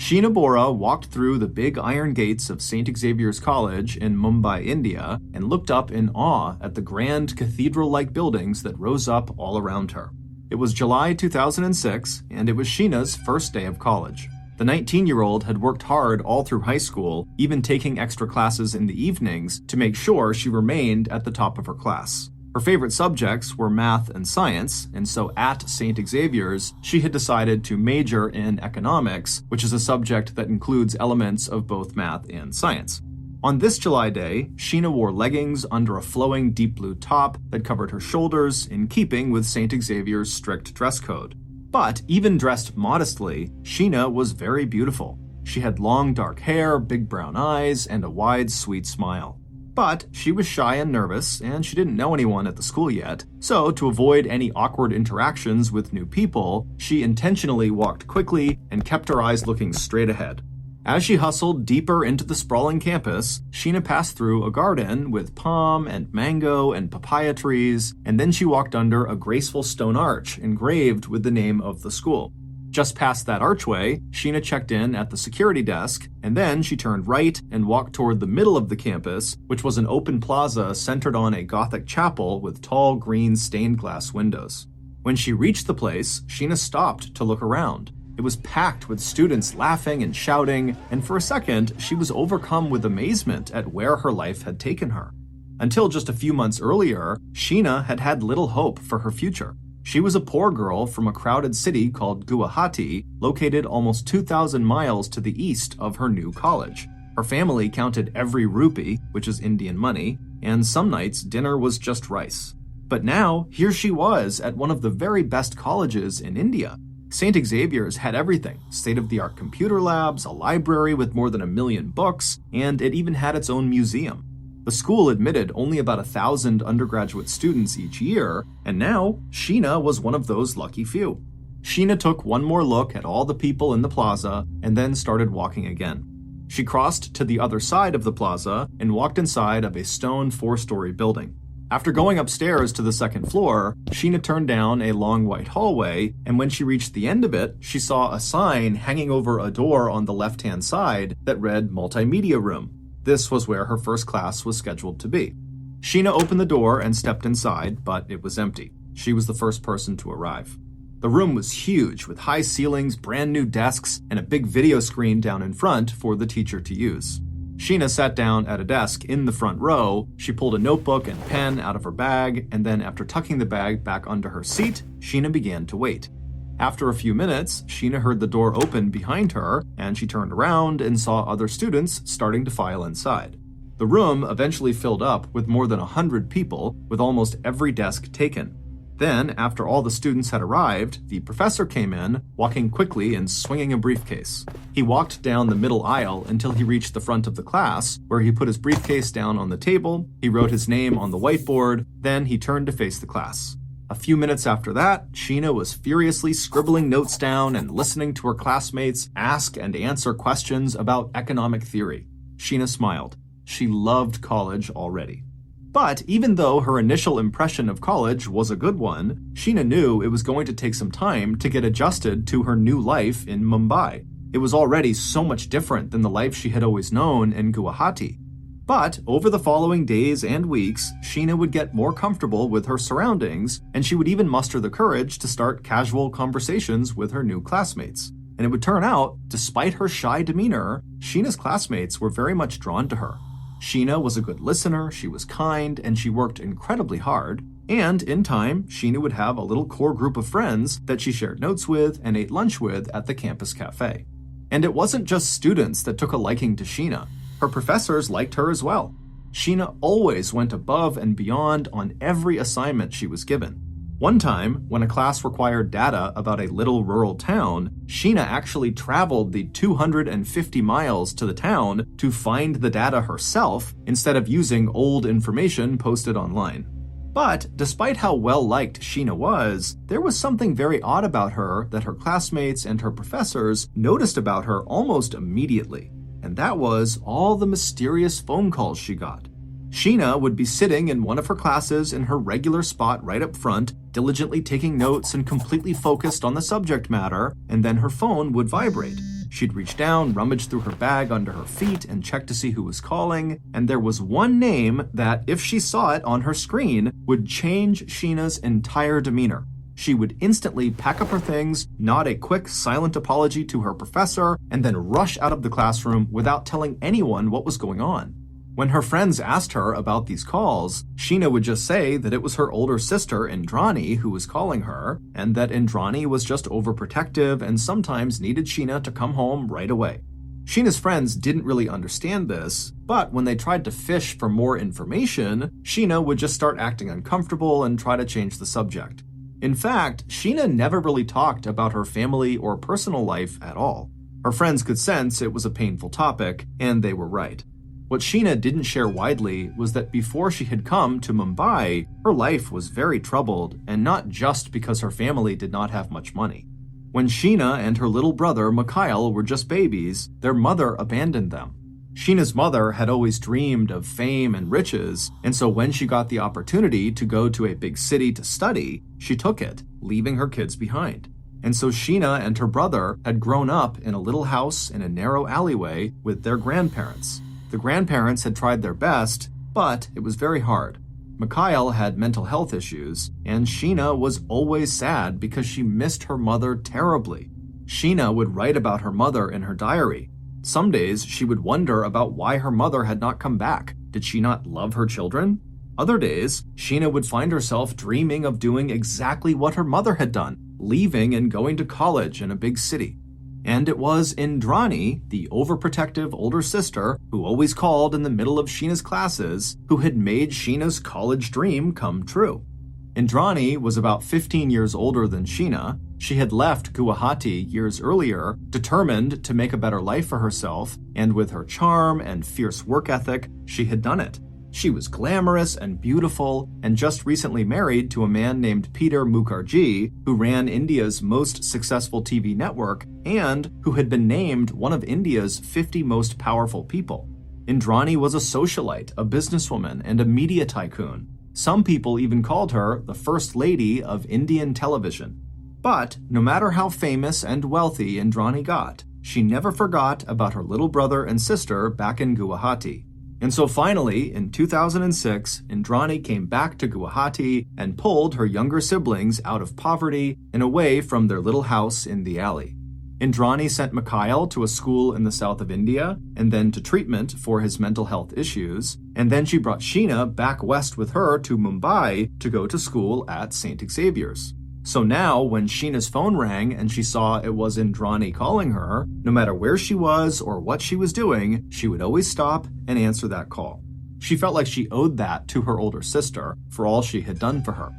Sheena Bora walked through the big iron gates of St. Xavier's College in Mumbai, India, and looked up in awe at the grand cathedral-like buildings that rose up all around her. It was July 2006, and it was Sheena's first day of college. The 19-year-old had worked hard all through high school, even taking extra classes in the evenings to make sure she remained at the top of her class. Her favorite subjects were math and science, and so at St. Xavier's, she had decided to major in economics, which is a subject that includes elements of both math and science. On this July day, Sheena wore leggings under a flowing deep blue top that covered her shoulders, in keeping with St. Xavier's strict dress code. But even dressed modestly, Sheena was very beautiful. She had long dark hair, big brown eyes, and a wide, sweet smile. But she was shy and nervous, and she didn't know anyone at the school yet, so to avoid any awkward interactions with new people, she intentionally walked quickly and kept her eyes looking straight ahead. As she hustled deeper into the sprawling campus, Sheena passed through a garden with palm and mango and papaya trees, and then she walked under a graceful stone arch engraved with the name of the school. Just past that archway, Sheena checked in at the security desk, and then she turned right and walked toward the middle of the campus, which was an open plaza centered on a Gothic chapel with tall green stained glass windows. When she reached the place, Sheena stopped to look around. It was packed with students laughing and shouting, and for a second, she was overcome with amazement at where her life had taken her. Until just a few months earlier, Sheena had had little hope for her future. She was a poor girl from a crowded city called Guwahati, located almost 2,000 miles to the east of her new college. Her family counted every rupee, which is Indian money, and some nights dinner was just rice. But now, here she was at one of the very best colleges in India. St. Xavier's had everything: state-of-the-art computer labs, a library with more than 1 million books, and it even had its own museum. The school admitted only about 1,000 undergraduate students each year, and now Sheena was one of those lucky few. Sheena took one more look at all the people in the plaza and then started walking again. She crossed to the other side of the plaza and walked inside of a stone 4-story building. After going upstairs to the second floor, Sheena turned down a long white hallway, and when she reached the end of it, she saw a sign hanging over a door on the left-hand side that read Multimedia Room. This was where her first class was scheduled to be. Sheena opened the door and stepped inside, but it was empty. She was the first person to arrive. The room was huge, with high ceilings, brand new desks, and a big video screen down in front for the teacher to use. Sheena sat down at a desk in the front row. She pulled a notebook and pen out of her bag, and then after tucking the bag back under her seat, Sheena began to wait. After a few minutes, Sheena heard the door open behind her, and she turned around and saw other students starting to file inside. The room eventually filled up with more than 100 people, with almost every desk taken. Then, after all the students had arrived, the professor came in, walking quickly and swinging a briefcase. He walked down the middle aisle until he reached the front of the class, where he put his briefcase down on the table, he wrote his name on the whiteboard, then he turned to face the class. A few minutes after that, Sheena was furiously scribbling notes down and listening to her classmates ask and answer questions about economic theory. Sheena smiled. She loved college already. But even though her initial impression of college was a good one, Sheena knew it was going to take some time to get adjusted to her new life in Mumbai. It was already so much different than the life she had always known in Guwahati. But over the following days and weeks, Sheena would get more comfortable with her surroundings, and she would even muster the courage to start casual conversations with her new classmates. And it would turn out, despite her shy demeanor, Sheena's classmates were very much drawn to her. Sheena was a good listener, she was kind, and she worked incredibly hard. And in time, Sheena would have a little core group of friends that she shared notes with and ate lunch with at the campus cafe. And it wasn't just students that took a liking to Sheena. Her professors liked her as well. Sheena always went above and beyond on every assignment she was given. One time, when a class required data about a little rural town, Sheena actually traveled the 250 miles to the town to find the data herself instead of using old information posted online. But despite how well-liked Sheena was, there was something very odd about her that her classmates and her professors noticed about her almost immediately. And that was all the mysterious phone calls she got. Sheena would be sitting in one of her classes in her regular spot right up front, diligently taking notes and completely focused on the subject matter, and then her phone would vibrate. She'd reach down, rummage through her bag under her feet, and check to see who was calling, and there was one name that, if she saw it on her screen, would change Sheena's entire demeanor. She would instantly pack up her things, nod a quick, silent apology to her professor, and then rush out of the classroom without telling anyone what was going on. When her friends asked her about these calls, Sheena would just say that it was her older sister, Indrani, who was calling her, and that Indrani was just overprotective and sometimes needed Sheena to come home right away. Sheena's friends didn't really understand this, but when they tried to fish for more information, Sheena would just start acting uncomfortable and try to change the subject. In fact, Sheena never really talked about her family or personal life at all. Her friends could sense it was a painful topic, and they were right. What Sheena didn't share widely was that before she had come to Mumbai, her life was very troubled, and not just because her family did not have much money. When Sheena and her little brother Mikhail were just babies, their mother abandoned them. Sheena's mother had always dreamed of fame and riches, and so when she got the opportunity to go to a big city to study, she took it, leaving her kids behind. And so Sheena and her brother had grown up in a little house in a narrow alleyway with their grandparents. The grandparents had tried their best, but it was very hard. Mikhail had mental health issues, and Sheena was always sad because she missed her mother terribly. Sheena would write about her mother in her diary. Some days she would wonder about why her mother had not come back. Did she not love her children? Other days, Sheena would find herself dreaming of doing exactly what her mother had done, leaving and going to college in a big city. And it was Indrani, the overprotective older sister who always called in the middle of Sheena's classes, who had made Sheena's college dream come true. Indrani was about 15 years older than Sheena. She had left Guwahati years earlier, determined to make a better life for herself, and with her charm and fierce work ethic, she had done it. She was glamorous and beautiful, and just recently married to a man named Peter Mukerjea, who ran India's most successful TV network and who had been named one of India's 50 most powerful people. Indrani was a socialite, a businesswoman, and a media tycoon. Some people even called her the First Lady of Indian television. But no matter how famous and wealthy Indrani got, she never forgot about her little brother and sister back in Guwahati. And so finally, in 2006, Indrani came back to Guwahati and pulled her younger siblings out of poverty and away from their little house in the alley. Indrani sent Mikhail to a school in the south of India and then to treatment for his mental health issues, and then she brought Sheena back west with her to Mumbai to go to school at St. Xavier's. So now, when Sheena's phone rang and she saw it was Indrani calling her, no matter where she was or what she was doing, she would always stop and answer that call. She felt like she owed that to her older sister for all she had done for her.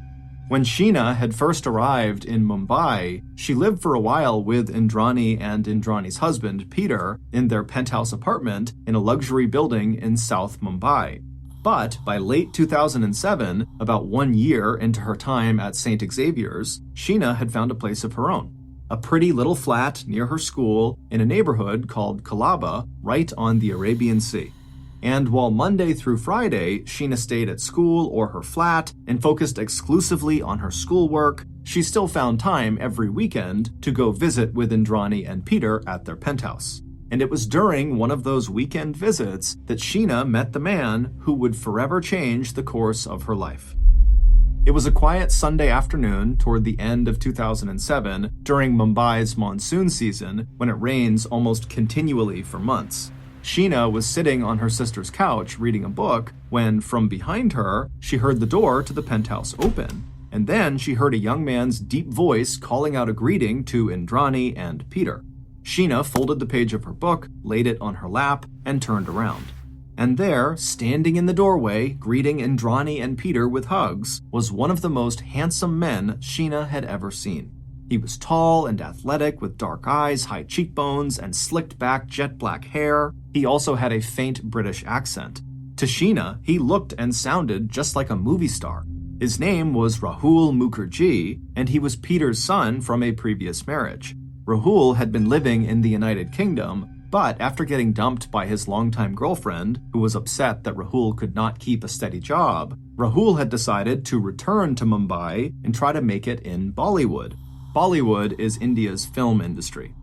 When Sheena had first arrived in Mumbai, she lived for a while with Indrani and Indrani's husband, Peter, in their penthouse apartment in a luxury building in South Mumbai. But by late 2007, about 1 year into her time at St. Xavier's, Sheena had found a place of her own. A pretty little flat near her school in a neighborhood called Colaba, right on the Arabian Sea. And while Monday through Friday, Sheena stayed at school or her flat and focused exclusively on her schoolwork, she still found time every weekend to go visit with Indrani and Peter at their penthouse. And it was during one of those weekend visits that Sheena met the man who would forever change the course of her life. It was a quiet Sunday afternoon toward the end of 2007 during Mumbai's monsoon season when it rains almost continually for months. Sheena was sitting on her sister's couch reading a book when, from behind her, she heard the door to the penthouse open. And then she heard a young man's deep voice calling out a greeting to Indrani and Peter. Sheena folded the page of her book, laid it on her lap, and turned around. And there, standing in the doorway, greeting Indrani and Peter with hugs, was one of the most handsome men Sheena had ever seen. He was tall and athletic with dark eyes, high cheekbones, and slicked back jet black hair. He also had a faint British accent. To Sheena, he looked and sounded just like a movie star. His name was Rahul Mukerjea, and he was Peter's son from a previous marriage. Rahul had been living in the United Kingdom, but after getting dumped by his longtime girlfriend, who was upset that Rahul could not keep a steady job, Rahul had decided to return to Mumbai and try to make it in Bollywood. Bollywood is India's film industry.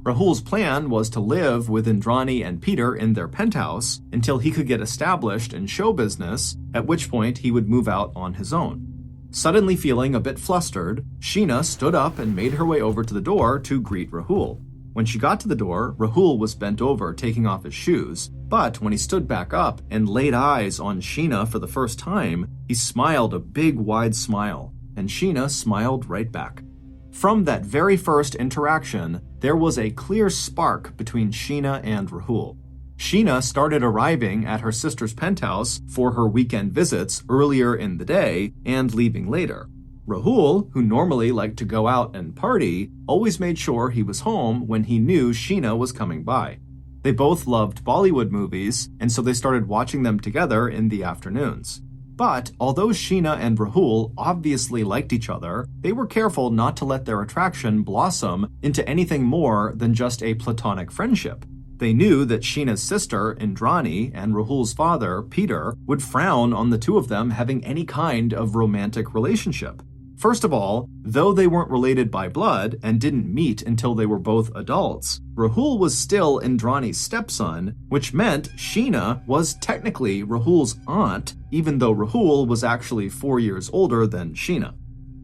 Rahul's plan was to live with Indrani and Peter in their penthouse until he could get established in show business, at which point he would move out on his own. Suddenly feeling a bit flustered, Sheena stood up and made her way over to the door to greet Rahul. When she got to the door, Rahul was bent over taking off his shoes, but when he stood back up and laid eyes on Sheena for the first time, he smiled a big wide smile, and Sheena smiled right back. From that very first interaction, there was a clear spark between Sheena and Rahul. Sheena started arriving at her sister's penthouse for her weekend visits earlier in the day and leaving later. Rahul, who normally liked to go out and party, always made sure he was home when he knew Sheena was coming by. They both loved Bollywood movies, and so they started watching them together in the afternoons. But although Sheena and Rahul obviously liked each other, they were careful not to let their attraction blossom into anything more than just a platonic friendship. They knew that Sheena's sister, Indrani, and Rahul's father, Peter, would frown on the two of them having any kind of romantic relationship. First of all, though they weren't related by blood and didn't meet until they were both adults, Rahul was still Indrani's stepson, which meant Sheena was technically Rahul's aunt, even though Rahul was actually 4 years older than Sheena.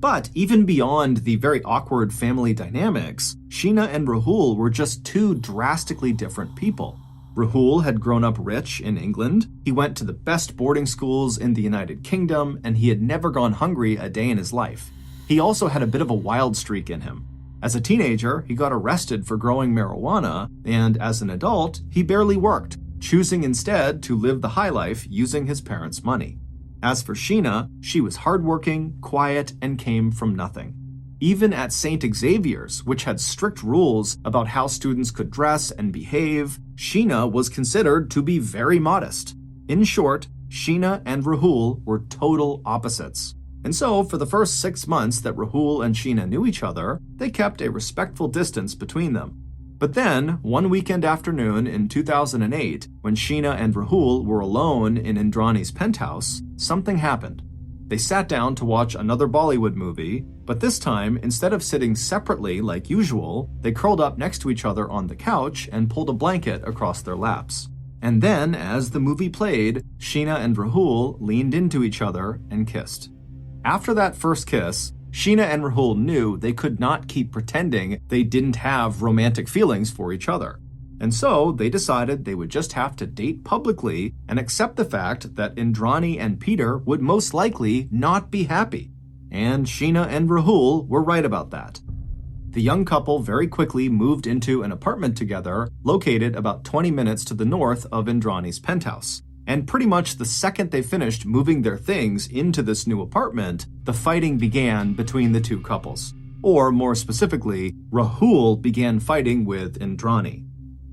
But even beyond the very awkward family dynamics, Sheena and Rahul were just two drastically different people. Rahul had grown up rich in England, he went to the best boarding schools in the United Kingdom, and he had never gone hungry a day in his life. He also had a bit of a wild streak in him. As a teenager, he got arrested for growing marijuana, and as an adult, he barely worked, choosing instead to live the high life using his parents' money. As for Sheena, she was hardworking, quiet, and came from nothing. Even at St. Xavier's, which had strict rules about how students could dress and behave, Sheena was considered to be very modest. In short, Sheena and Rahul were total opposites. And so, for the first 6 months that Rahul and Sheena knew each other, they kept a respectful distance between them. But then, one weekend afternoon in 2008, when Sheena and Rahul were alone in Indrani's penthouse, something happened. They sat down to watch another Bollywood movie, but this time, instead of sitting separately like usual, they curled up next to each other on the couch and pulled a blanket across their laps. And then, as the movie played, Sheena and Rahul leaned into each other and kissed. After that first kiss, Sheena and Rahul knew they could not keep pretending they didn't have romantic feelings for each other. And so they decided they would just have to date publicly and accept the fact that Indrani and Peter would most likely not be happy. And Sheena and Rahul were right about that. The young couple very quickly moved into an apartment together located about 20 minutes to the north of Indrani's penthouse. And pretty much the second they finished moving their things into this new apartment, the fighting began between the two couples. Or more specifically, Rahul began fighting with Indrani.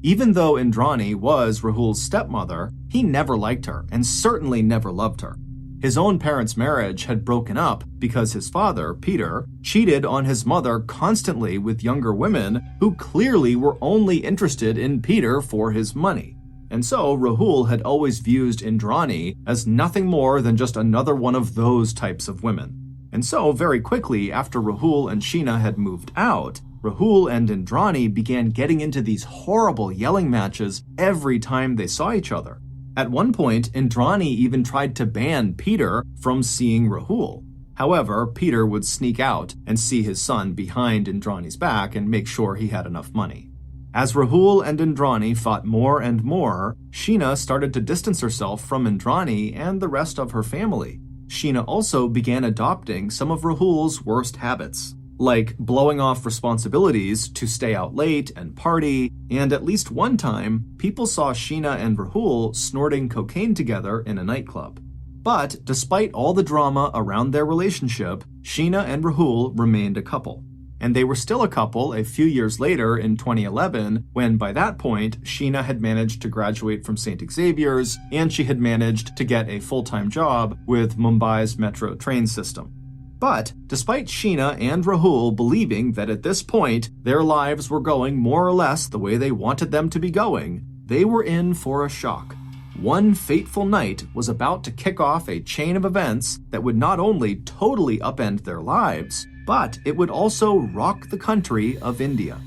Even though Indrani was Rahul's stepmother, he never liked her and certainly never loved her. His own parents' marriage had broken up because his father, Peter, cheated on his mother constantly with younger women who clearly were only interested in Peter for his money. And so Rahul had always viewed Indrani as nothing more than just another one of those types of women. And so very quickly after Rahul and Sheena had moved out, Rahul and Indrani began getting into these horrible yelling matches every time they saw each other. At one point, Indrani even tried to ban Peter from seeing Rahul. However, Peter would sneak out and see his son behind Indrani's back and make sure he had enough money. As Rahul and Indrani fought more and more, Sheena started to distance herself from Indrani and the rest of her family. Sheena also began adopting some of Rahul's worst habits, like blowing off responsibilities to stay out late and party, and at least one time, people saw Sheena and Rahul snorting cocaine together in a nightclub. But despite all the drama around their relationship, Sheena and Rahul remained a couple. And they were still a couple a few years later in 2011, when by that point, Sheena had managed to graduate from St. Xavier's, and she had managed to get a full-time job with Mumbai's metro train system. But despite Sheena and Rahul believing that at this point, their lives were going more or less the way they wanted them to be going, they were in for a shock. One fateful night was about to kick off a chain of events that would not only totally upend their lives, but it would also rock the country of India.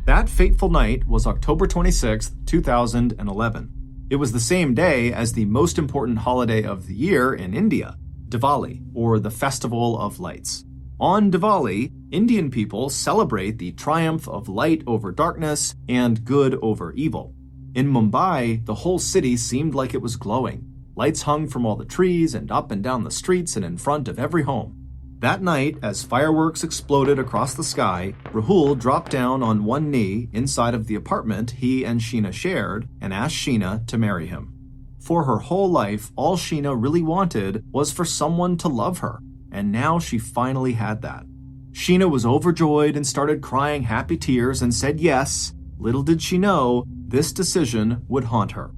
That fateful night was October 26, 2011. It was the same day as the most important holiday of the year in India, Diwali, or the Festival of Lights. On Diwali, Indian people celebrate the triumph of light over darkness and good over evil. In Mumbai, the whole city seemed like it was glowing. Lights hung from all the trees and up and down the streets and in front of every home. That night, as fireworks exploded across the sky, Rahul dropped down on one knee inside of the apartment he and Sheena shared and asked Sheena to marry him. For her whole life, all Sheena really wanted was for someone to love her, and now she finally had that. Sheena was overjoyed and started crying happy tears and said yes. Little did she know, this decision would haunt her.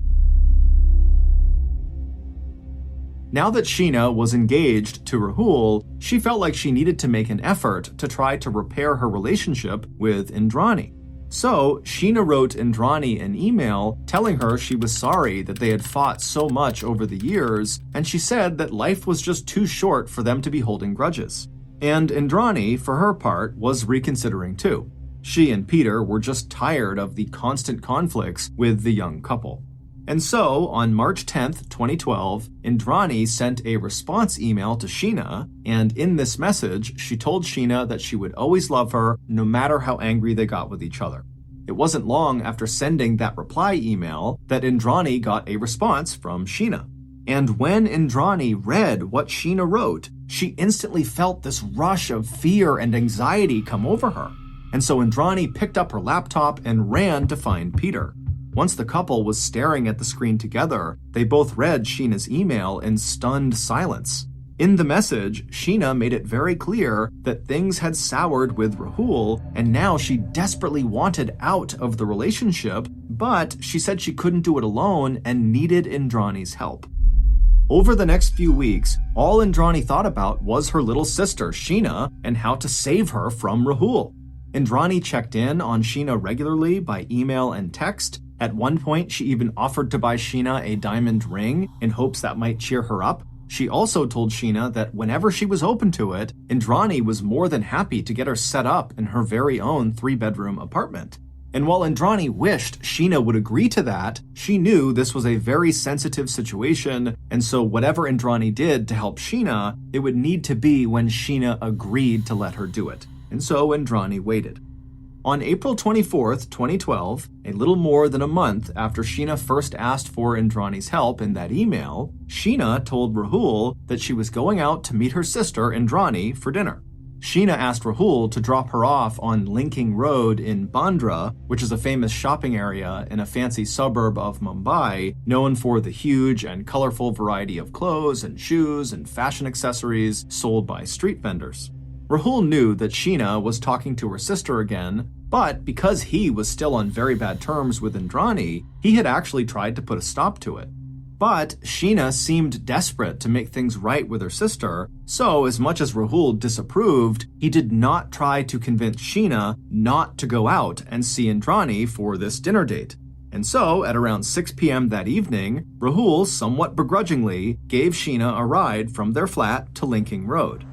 Now that Sheena was engaged to Rahul, she felt like she needed to make an effort to try to repair her relationship with Indrani. So, Sheena wrote Indrani an email telling her she was sorry that they had fought so much over the years, and she said that life was just too short for them to be holding grudges. And Indrani, for her part, was reconsidering too. She and Peter were just tired of the constant conflicts with the young couple. And so, on March 10th, 2012, Indrani sent a response email to Sheena, and in this message, she told Sheena that she would always love her no matter how angry they got with each other. It wasn't long after sending that reply email that Indrani got a response from Sheena. And when Indrani read what Sheena wrote, she instantly felt this rush of fear and anxiety come over her. And so Indrani picked up her laptop and ran to find Peter. Once the couple was staring at the screen together, they both read Sheena's email in stunned silence. In the message, Sheena made it very clear that things had soured with Rahul, and now she desperately wanted out of the relationship, but she said she couldn't do it alone and needed Indrani's help. Over the next few weeks, all Indrani thought about was her little sister, Sheena, and how to save her from Rahul. Indrani checked in on Sheena regularly by email and text. At one point, she even offered to buy Sheena a diamond ring in hopes that might cheer her up. She also told Sheena that whenever she was open to it, Indrani was more than happy to get her set up in her very own 3-bedroom apartment. And while Indrani wished Sheena would agree to that, she knew this was a very sensitive situation, and so whatever Indrani did to help Sheena, it would need to be when Sheena agreed to let her do it. And so Indrani waited. On April 24th, 2012, a little more than a month after Sheena first asked for Indrani's help in that email, Sheena told Rahul that she was going out to meet her sister Indrani for dinner. Sheena asked Rahul to drop her off on Linking Road in Bandra, which is a famous shopping area in a fancy suburb of Mumbai, known for the huge and colorful variety of clothes and shoes and fashion accessories sold by street vendors. Rahul knew that Sheena was talking to her sister again, but because he was still on very bad terms with Indrani, he had actually tried to put a stop to it. But Sheena seemed desperate to make things right with her sister, so as much as Rahul disapproved, he did not try to convince Sheena not to go out and see Indrani for this dinner date. And so, at around 6 p.m. that evening, Rahul, somewhat begrudgingly, gave Sheena a ride from their flat to Linking Road.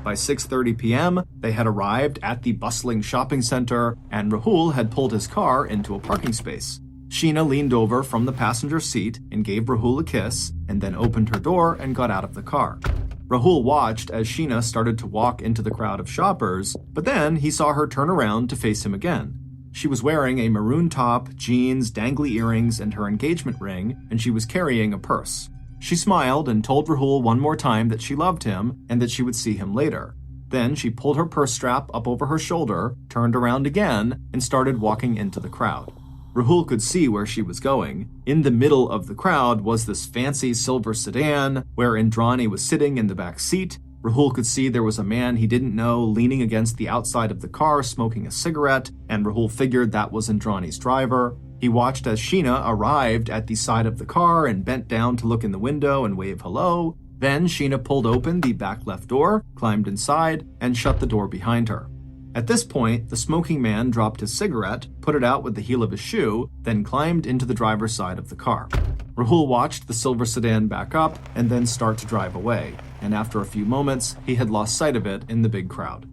By 6:30 p.m., they had arrived at the bustling shopping center, and Rahul had pulled his car into a parking space. Sheena leaned over from the passenger seat and gave Rahul a kiss, and then opened her door and got out of the car. Rahul watched as Sheena started to walk into the crowd of shoppers, but then he saw her turn around to face him again. She was wearing a maroon top, jeans, dangly earrings, and her engagement ring, and she was carrying a purse. She smiled and told Rahul one more time that she loved him and that she would see him later. Then she pulled her purse strap up over her shoulder, turned around again, and started walking into the crowd. Rahul could see where she was going. In the middle of the crowd was this fancy silver sedan where Indrani was sitting in the back seat. Rahul could see there was a man he didn't know leaning against the outside of the car smoking a cigarette, and Rahul figured that was Indrani's driver. He watched as Sheena arrived at the side of the car and bent down to look in the window and wave hello. Then Sheena pulled open the back left door, climbed inside, and shut the door behind her. At this point, the smoking man dropped his cigarette, put it out with the heel of his shoe, then climbed into the driver's side of the car. Rahul watched the silver sedan back up and then start to drive away, and after a few moments, he had lost sight of it in the big crowd.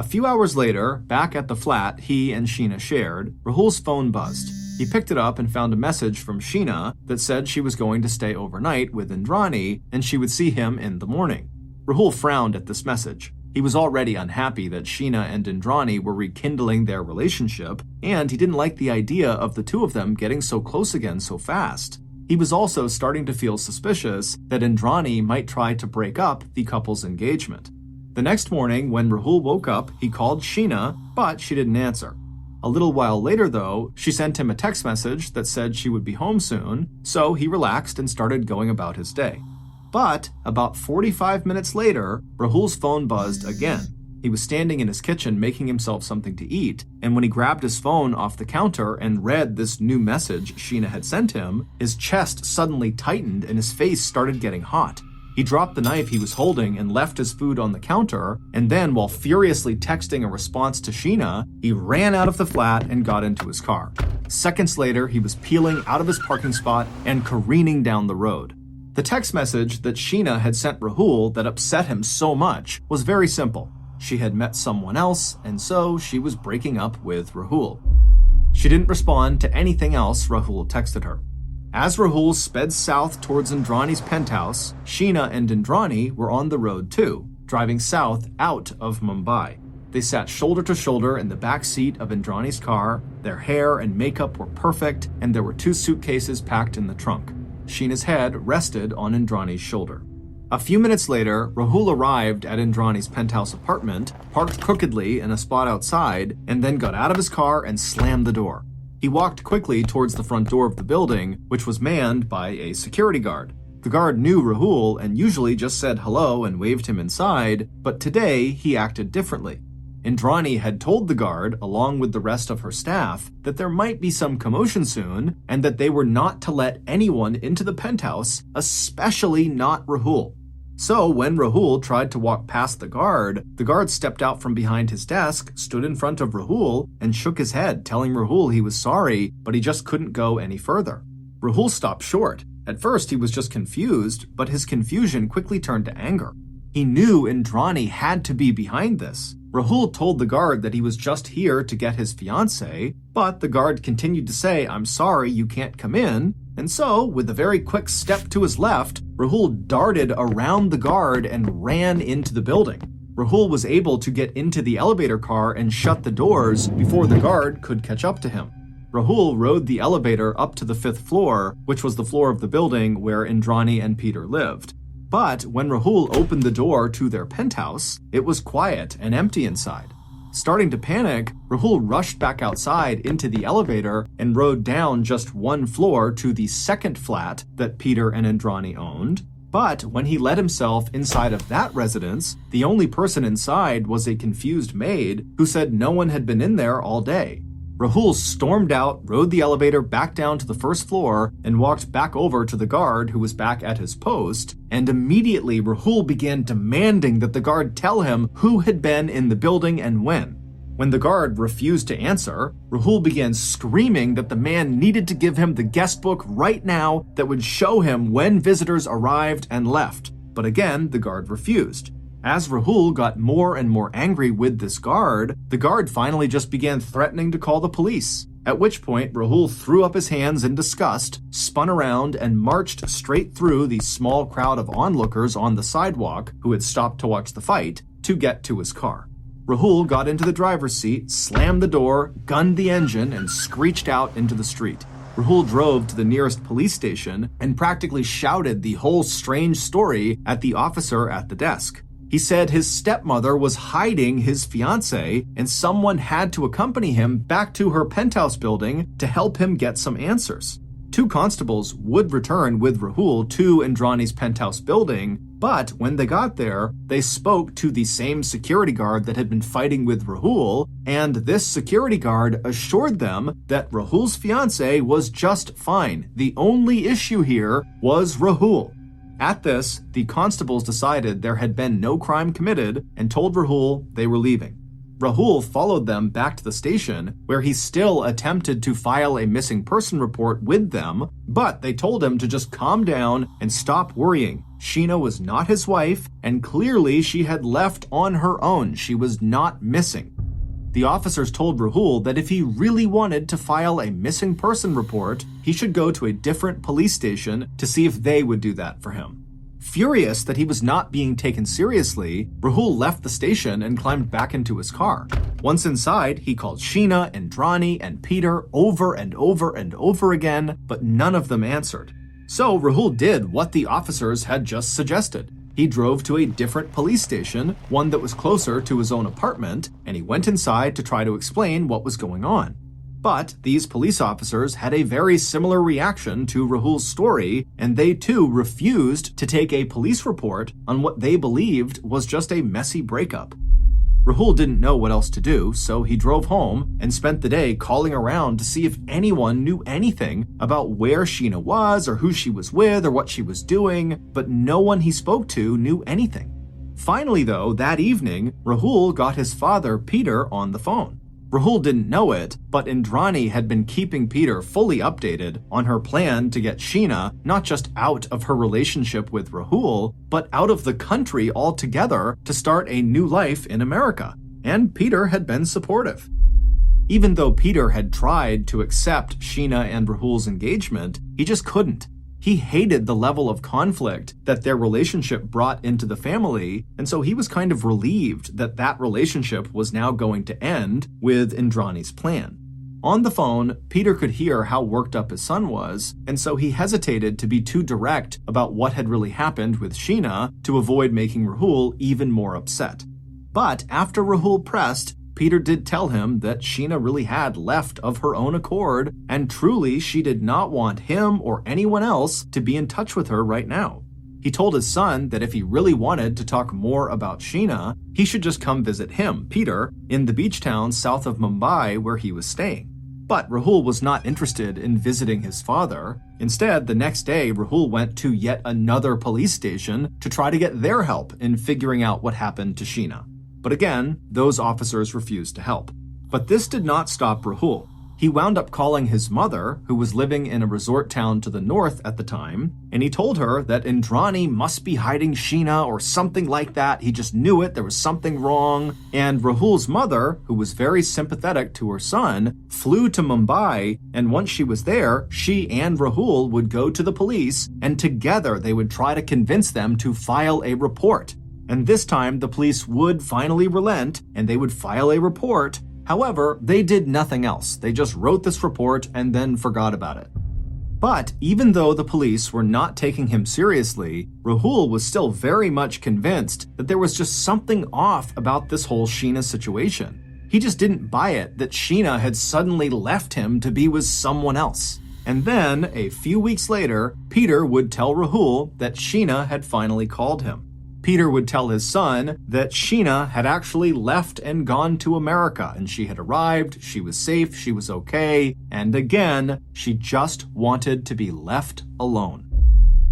A few hours later, back at the flat he and Sheena shared, Rahul's phone buzzed. He picked it up and found a message from Sheena that said she was going to stay overnight with Indrani and she would see him in the morning. Rahul frowned at this message. He was already unhappy that Sheena and Indrani were rekindling their relationship, and he didn't like the idea of the two of them getting so close again so fast. He was also starting to feel suspicious that Indrani might try to break up the couple's engagement. The next morning, when Rahul woke up, he called Sheena, but she didn't answer. A little while later, though, she sent him a text message that said she would be home soon, so he relaxed and started going about his day. But about 45 minutes later, Rahul's phone buzzed again. He was standing in his kitchen making himself something to eat, and when he grabbed his phone off the counter and read this new message Sheena had sent him, his chest suddenly tightened and his face started getting hot. He dropped the knife he was holding and left his food on the counter, and then, while furiously texting a response to Sheena, he ran out of the flat and got into his car. Seconds later, he was peeling out of his parking spot and careening down the road. The text message that Sheena had sent Rahul that upset him so much was very simple. She had met someone else, and so she was breaking up with Rahul. She didn't respond to anything else Rahul texted her. As Rahul sped south towards Indrani's penthouse, Sheena and Indrani were on the road too, driving south out of Mumbai. They sat shoulder to shoulder in the back seat of Indrani's car. Their hair and makeup were perfect, and there were 2 suitcases packed in the trunk. Sheena's head rested on Indrani's shoulder. A few minutes later, Rahul arrived at Indrani's penthouse apartment, parked crookedly in a spot outside, and then got out of his car and slammed the door. He walked quickly towards the front door of the building, which was manned by a security guard. The guard knew Rahul and usually just said hello and waved him inside, but today he acted differently. Indrani had told the guard, along with the rest of her staff, that there might be some commotion soon and that they were not to let anyone into the penthouse, especially not Rahul. So when Rahul tried to walk past the guard stepped out from behind his desk, stood in front of Rahul, and shook his head, telling Rahul he was sorry, but he just couldn't go any further. Rahul stopped short. At first he was just confused, but his confusion quickly turned to anger. He knew Indrani had to be behind this. Rahul told the guard that he was just here to get his fiancée, but the guard continued to say, "I'm sorry, you can't come in." And so, with a very quick step to his left, Rahul darted around the guard and ran into the building. Rahul was able to get into the elevator car and shut the doors before the guard could catch up to him. Rahul rode the elevator up to the 5th floor, which was the floor of the building where Indrani and Peter lived. But when Rahul opened the door to their penthouse, it was quiet and empty inside. Starting to panic, Rahul rushed back outside into the elevator and rode down just 1 floor to the 2nd flat that Peter and Indrani owned. But when he let himself inside of that residence, the only person inside was a confused maid who said no one had been in there all day. Rahul stormed out, rode the elevator back down to the 1st floor, and walked back over to the guard who was back at his post, and immediately Rahul began demanding that the guard tell him who had been in the building and when. When the guard refused to answer, Rahul began screaming that the man needed to give him the guest book right now that would show him when visitors arrived and left. But again, the guard refused. As Rahul got more and more angry with this guard, the guard finally just began threatening to call the police. At which point, Rahul threw up his hands in disgust, spun around, and marched straight through the small crowd of onlookers on the sidewalk who had stopped to watch the fight to get to his car. Rahul got into the driver's seat, slammed the door, gunned the engine, and screeched out into the street. Rahul drove to the nearest police station and practically shouted the whole strange story at the officer at the desk. He said his stepmother was hiding his fiancée and someone had to accompany him back to her penthouse building to help him get some answers. 2 constables would return with Rahul to Indrani's penthouse building, but when they got there, they spoke to the same security guard that had been fighting with Rahul, and this security guard assured them that Rahul's fiancée was just fine. The only issue here was Rahul. At this, the constables decided there had been no crime committed and told Rahul they were leaving. Rahul followed them back to the station, where he still attempted to file a missing person report with them, but they told him to just calm down and stop worrying. Sheena was not his wife, and clearly she had left on her own. She was not missing. The officers told Rahul that if he really wanted to file a missing person report, he should go to a different police station to see if they would do that for him. Furious that he was not being taken seriously, Rahul left the station and climbed back into his car. Once inside, he called Sheena, Indrani, and Peter over and over and over again, but none of them answered. So Rahul did what the officers had just suggested. He drove to a different police station, one that was closer to his own apartment, and he went inside to try to explain what was going on. But these police officers had a very similar reaction to Rahul's story, and they too refused to take a police report on what they believed was just a messy breakup. Rahul didn't know what else to do, so he drove home and spent the day calling around to see if anyone knew anything about where Sheena was or who she was with or what she was doing, but no one he spoke to knew anything. Finally, though, that evening, Rahul got his father, Peter, on the phone. Rahul didn't know it, but Indrani had been keeping Peter fully updated on her plan to get Sheena not just out of her relationship with Rahul, but out of the country altogether to start a new life in America. And Peter had been supportive. Even though Peter had tried to accept Sheena and Rahul's engagement, he just couldn't. He hated the level of conflict that their relationship brought into the family, and so he was kind of relieved that that relationship was now going to end with Indrani's plan. On the phone, Peter could hear how worked up his son was, and so he hesitated to be too direct about what had really happened with Sheena to avoid making Rahul even more upset. But after Rahul pressed, Peter did tell him that Sheena really had left of her own accord, and truly she did not want him or anyone else to be in touch with her right now. He told his son that if he really wanted to talk more about Sheena, he should just come visit him, Peter, in the beach town south of Mumbai where he was staying. But Rahul was not interested in visiting his father. Instead, the next day, Rahul went to yet another police station to try to get their help in figuring out what happened to Sheena. But again, those officers refused to help. But this did not stop Rahul. He wound up calling his mother, who was living in a resort town to the north at the time, and he told her that Indrani must be hiding Sheena or something like that. He just knew it, there was something wrong. And Rahul's mother, who was very sympathetic to her son, flew to Mumbai, and once she was there, she and Rahul would go to the police, and together they would try to convince them to file a report. And this time, the police would finally relent, and they would file a report. However, they did nothing else. They just wrote this report and then forgot about it. But even though the police were not taking him seriously, Rahul was still very much convinced that there was just something off about this whole Sheena situation. He just didn't buy it that Sheena had suddenly left him to be with someone else. And then, a few weeks later, Peter would tell Rahul that Sheena had finally called him. Peter would tell his son that Sheena had actually left and gone to America, and she had arrived, she was safe, she was okay, and again, she just wanted to be left alone.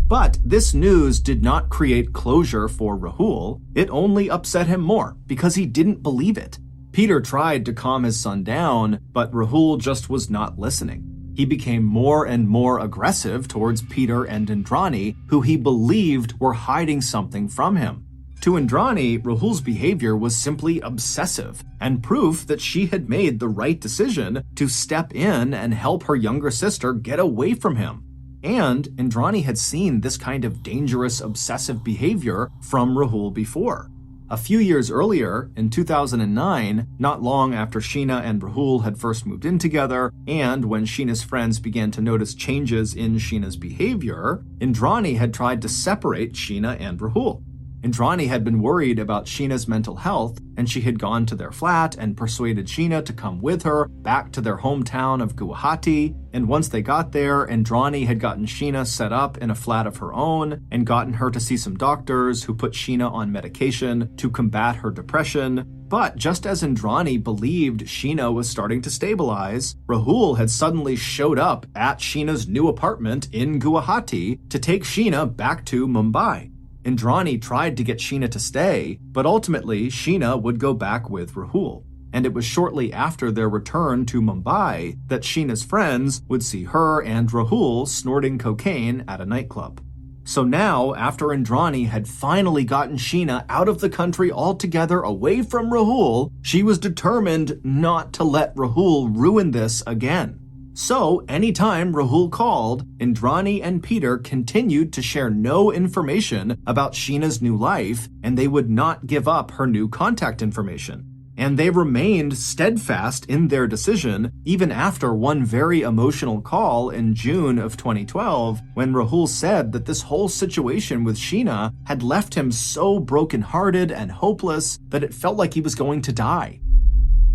But this news did not create closure for Rahul. It only upset him more, because he didn't believe it. Peter tried to calm his son down, but Rahul just was not listening. He became more and more aggressive towards Peter and Indrani, who he believed were hiding something from him. To Indrani, Rahul's behavior was simply obsessive, and proof that she had made the right decision to step in and help her younger sister get away from him. And Indrani had seen this kind of dangerous obsessive behavior from Rahul before. A few years earlier, in 2009, not long after Sheena and Rahul had first moved in together, and when Sheena's friends began to notice changes in Sheena's behavior, Indrani had tried to separate Sheena and Rahul. Indrani had been worried about Sheena's mental health, and she had gone to their flat and persuaded Sheena to come with her back to their hometown of Guwahati. And once they got there, Indrani had gotten Sheena set up in a flat of her own and gotten her to see some doctors who put Sheena on medication to combat her depression. But just as Indrani believed Sheena was starting to stabilize, Rahul had suddenly showed up at Sheena's new apartment in Guwahati to take Sheena back to Mumbai. Indrani tried to get Sheena to stay, but ultimately Sheena would go back with Rahul. and it was shortly after their return to Mumbai that Sheena's friends would see her and Rahul snorting cocaine at a nightclub. So now, after Indrani had finally gotten Sheena out of the country altogether away from Rahul, she was determined not to let Rahul ruin this again. So, anytime Rahul called, Indrani and Peter continued to share no information about Sheena's new life, and they would not give up her new contact information. And they remained steadfast in their decision even after one very emotional call in June of 2012 when Rahul said that this whole situation with Sheena had left him so brokenhearted and hopeless that it felt like he was going to die.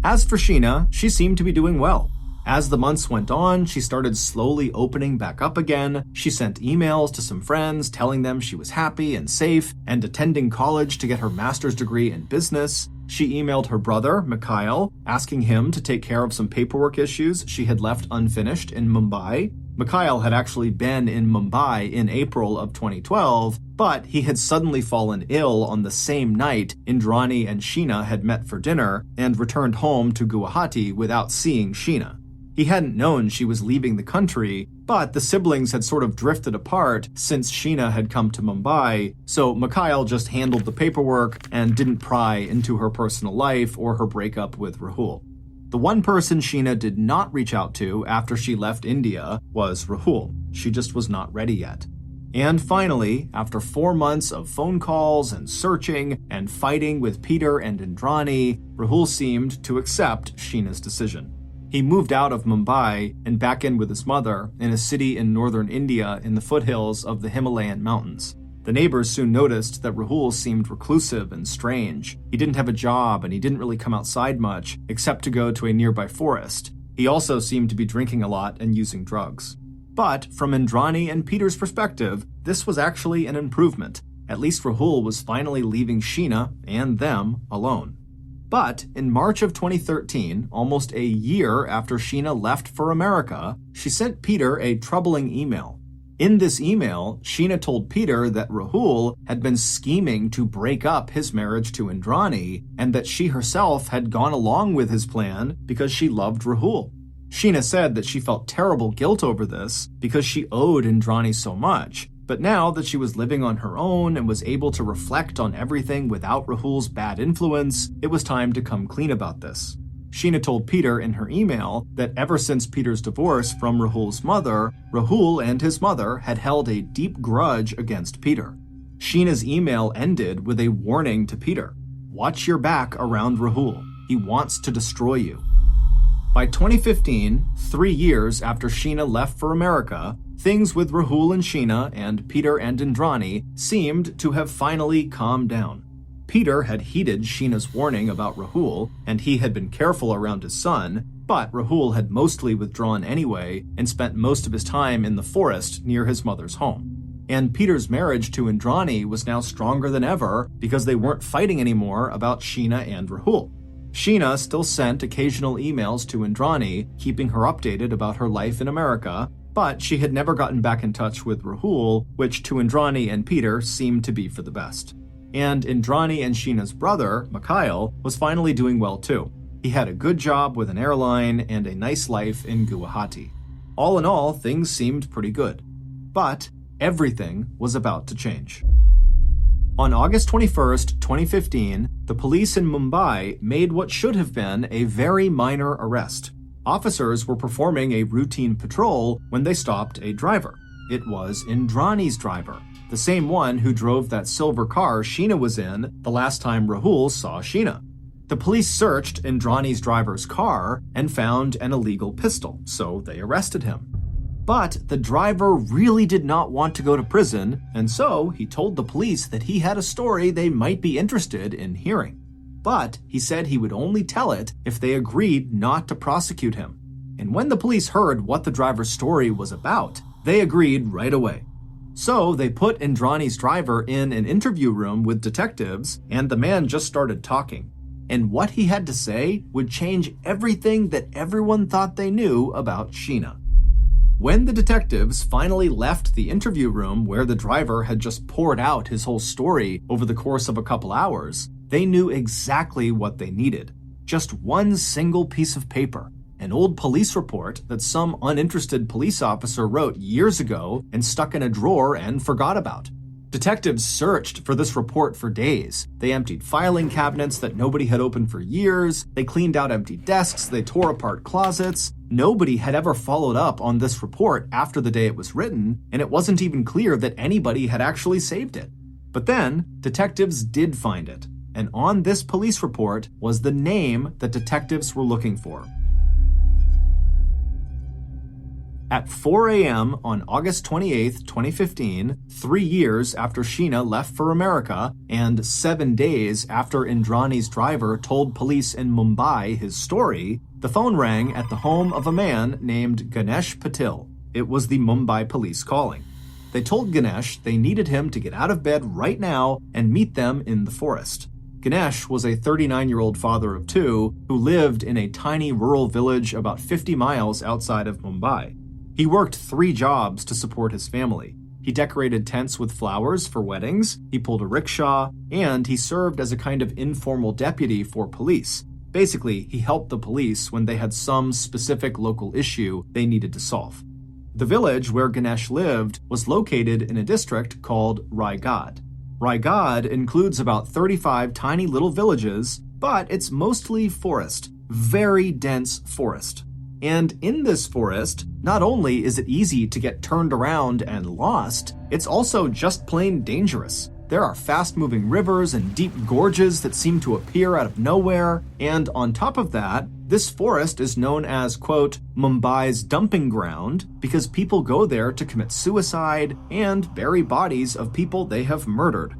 As for Sheena, she seemed to be doing well. As the months went on, she started slowly opening back up again. She sent emails to some friends telling them she was happy and safe and attending college to get her master's degree in business. She emailed her brother, Mikhail, asking him to take care of some paperwork issues she had left unfinished in Mumbai. Mikhail had actually been in Mumbai in April of 2012, but he had suddenly fallen ill on the same night Indrani and Sheena had met for dinner and returned home to Guwahati without seeing Sheena. He hadn't known she was leaving the country, but the siblings had sort of drifted apart since Sheena had come to Mumbai, so Mikhail just handled the paperwork and didn't pry into her personal life or her breakup with Rahul. The one person Sheena did not reach out to after she left India was Rahul. She just was not ready yet. And finally, after 4 months of phone calls and searching and fighting with Peter and Indrani, Rahul seemed to accept Sheena's decision. He moved out of Mumbai and back in with his mother in a city in northern India in the foothills of the Himalayan mountains. The neighbors soon noticed that Rahul seemed reclusive and strange. He didn't have a job and he didn't really come outside much, except to go to a nearby forest. He also seemed to be drinking a lot and using drugs. But from Indrani and Peter's perspective, this was actually an improvement. At least Rahul was finally leaving Sheena and them alone. But in March of 2013, almost a year after Sheena left for America, she sent Peter a troubling email. In this email, Sheena told Peter that Rahul had been scheming to break up his marriage to Indrani and that she herself had gone along with his plan because she loved Rahul. Sheena said that she felt terrible guilt over this because she owed Indrani so much, but now that she was living on her own and was able to reflect on everything without Rahul's bad influence, it was time to come clean about this. Sheena told Peter in her email that ever since Peter's divorce from Rahul's mother, Rahul and his mother had held a deep grudge against Peter. Sheena's email ended with a warning to Peter. Watch your back around Rahul. He wants to destroy you. By 2015, 3 years after Sheena left for America, things with Rahul and Sheena and Peter and Indrani seemed to have finally calmed down. Peter had heeded Sheena's warning about Rahul, and he had been careful around his son, but Rahul had mostly withdrawn anyway and spent most of his time in the forest near his mother's home. And Peter's marriage to Indrani was now stronger than ever because they weren't fighting anymore about Sheena and Rahul. Sheena still sent occasional emails to Indrani, keeping her updated about her life in America, but she had never gotten back in touch with Rahul, which to Indrani and Peter seemed to be for the best. And Indrani and Sheena's brother, Mikhail, was finally doing well too. He had a good job with an airline and a nice life in Guwahati. All in all, things seemed pretty good. But everything was about to change. On August 21st, 2015, the police in Mumbai made what should have been a very minor arrest. Officers were performing a routine patrol when they stopped a driver. It was Indrani's driver, the same one who drove that silver car Sheena was in the last time Rahul saw Sheena. The police searched Indrani's driver's car and found an illegal pistol, so they arrested him. But the driver really did not want to go to prison, and so he told the police that he had a story they might be interested in hearing. But he said he would only tell it if they agreed not to prosecute him. And when the police heard what the driver's story was about, they agreed right away. So they put Indrani's driver in an interview room with detectives, and the man just started talking. And what he had to say would change everything that everyone thought they knew about Sheena. When the detectives finally left the interview room where the driver had just poured out his whole story over the course of a couple hours, they knew exactly what they needed. just one single piece of paper. An old police report that some uninterested police officer wrote years ago and stuck in a drawer and forgot about. Detectives searched for this report for days. They emptied filing cabinets that nobody had opened for years. They cleaned out empty desks. They tore apart closets. Nobody had ever followed up on this report after the day it was written, and it wasn't even clear that anybody had actually saved it. But then, detectives did find it. And on this police report was the name that detectives were looking for. At 4 a.m. on August 28, 2015, 3 years after Sheena left for America, and 7 days after Indrani's driver told police in Mumbai his story, the phone rang at the home of a man named Ganesh Patil. It was the Mumbai police calling. They told Ganesh they needed him to get out of bed right now and meet them in the forest. Ganesh was a 39-year-old father of 2 who lived in a tiny rural village about 50 miles outside of Mumbai. He worked 3 jobs to support his family. He decorated tents with flowers for weddings, he pulled a rickshaw, and he served as a kind of informal deputy for police. Basically, he helped the police when they had some specific local issue they needed to solve. The village where Ganesh lived was located in a district called Raigad. Raigad includes about 35 tiny little villages, but it's mostly forest, very dense forest. And in this forest, not only is it easy to get turned around and lost, it's also just plain dangerous. There are fast-moving rivers and deep gorges that seem to appear out of nowhere, and on top of that, this forest is known as, quote, Mumbai's dumping ground because people go there to commit suicide and bury bodies of people they have murdered.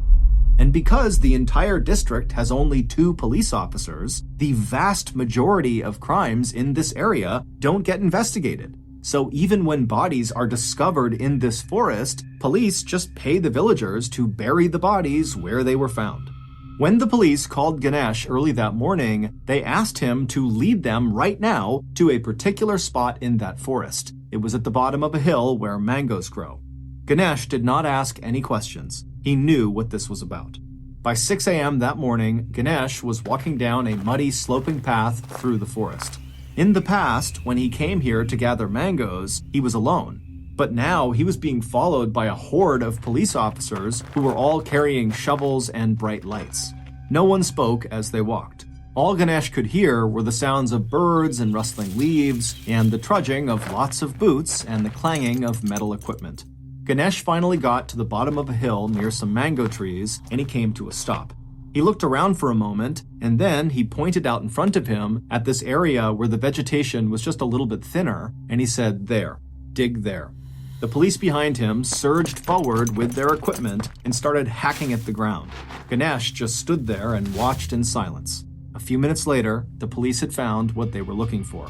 And because the entire district has only 2 police officers, the vast majority of crimes in this area don't get investigated. So even when bodies are discovered in this forest, police just pay the villagers to bury the bodies where they were found. When the police called Ganesh early that morning, they asked him to lead them right now to a particular spot in that forest. It was at the bottom of a hill where mangoes grow. Ganesh did not ask any questions. He knew what this was about. By 6 a.m. that morning, Ganesh was walking down a muddy, sloping path through the forest. In the past, when he came here to gather mangoes, he was alone. But now he was being followed by a horde of police officers who were all carrying shovels and bright lights. No one spoke as they walked. All Ganesh could hear were the sounds of birds and rustling leaves, and the trudging of lots of boots and the clanging of metal equipment. Ganesh finally got to the bottom of a hill near some mango trees, and he came to a stop. He looked around for a moment, and then he pointed out in front of him at this area where the vegetation was just a little bit thinner, and he said, "There, dig there." The police behind him surged forward with their equipment and started hacking at the ground. Ganesh just stood there and watched in silence. A few minutes later, the police had found what they were looking for.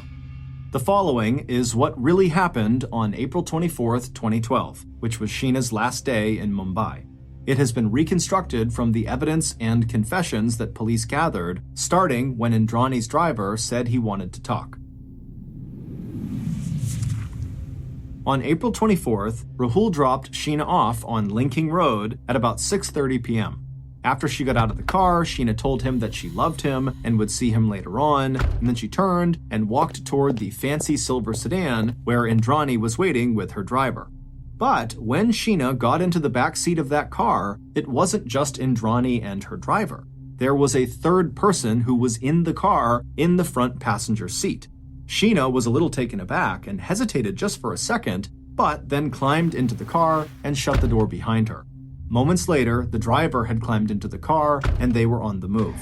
The following is what really happened on April 24th, 2012, which was Sheena's last day in Mumbai. It has been reconstructed from the evidence and confessions that police gathered, starting when Indrani's driver said he wanted to talk. On April 24th, Rahul dropped Sheena off on Linking Road at about 6:30 p.m. After she got out of the car, Sheena told him that she loved him and would see him later on, and then she turned and walked toward the fancy silver sedan where Indrani was waiting with her driver. But when Sheena got into the back seat of that car, it wasn't just Indrani and her driver. There was a third person who was in the car in the front passenger seat. Sheena was a little taken aback and hesitated just for a second, but then climbed into the car and shut the door behind her. Moments later, the driver had climbed into the car and they were on the move.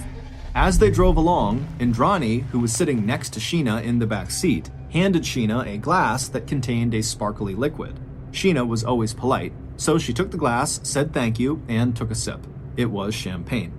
As they drove along, Indrani, who was sitting next to Sheena in the back seat, handed Sheena a glass that contained a sparkly liquid. Sheena was always polite, so she took the glass, said thank you, and took a sip. It was champagne.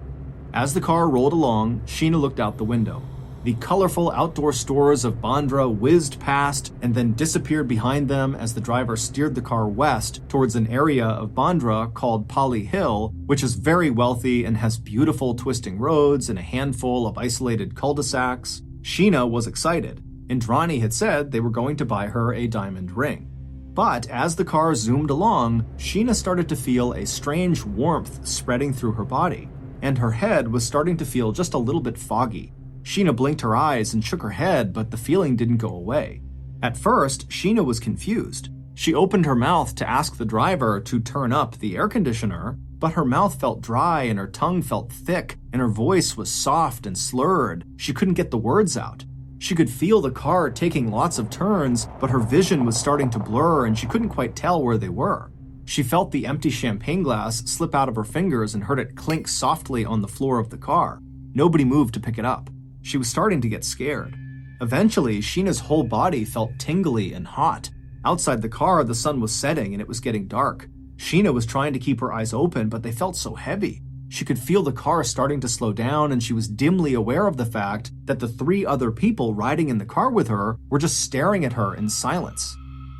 As the car rolled along, Sheena looked out the window. The colorful outdoor stores of Bandra whizzed past and then disappeared behind them as the driver steered the car west towards an area of Bandra called Pali Hill, which is very wealthy and has beautiful twisting roads and a handful of isolated cul-de-sacs. Sheena was excited. Indrani had said they were going to buy her a diamond ring. But as the car zoomed along, Sheena started to feel a strange warmth spreading through her body, and her head was starting to feel just a little bit foggy. Sheena blinked her eyes and shook her head, but the feeling didn't go away. At first, Sheena was confused. She opened her mouth to ask the driver to turn up the air conditioner, but her mouth felt dry and her tongue felt thick and her voice was soft and slurred. She couldn't get the words out. She could feel the car taking lots of turns, but her vision was starting to blur and she couldn't quite tell where they were. She felt the empty champagne glass slip out of her fingers and heard it clink softly on the floor of the car. Nobody moved to pick it up. She was starting to get scared. Eventually, Sheena's whole body felt tingly and hot. Outside the car, the sun was setting and it was getting dark. Sheena was trying to keep her eyes open, but they felt so heavy. She could feel the car starting to slow down, and she was dimly aware of the fact that the 3 other people riding in the car with her were just staring at her in silence.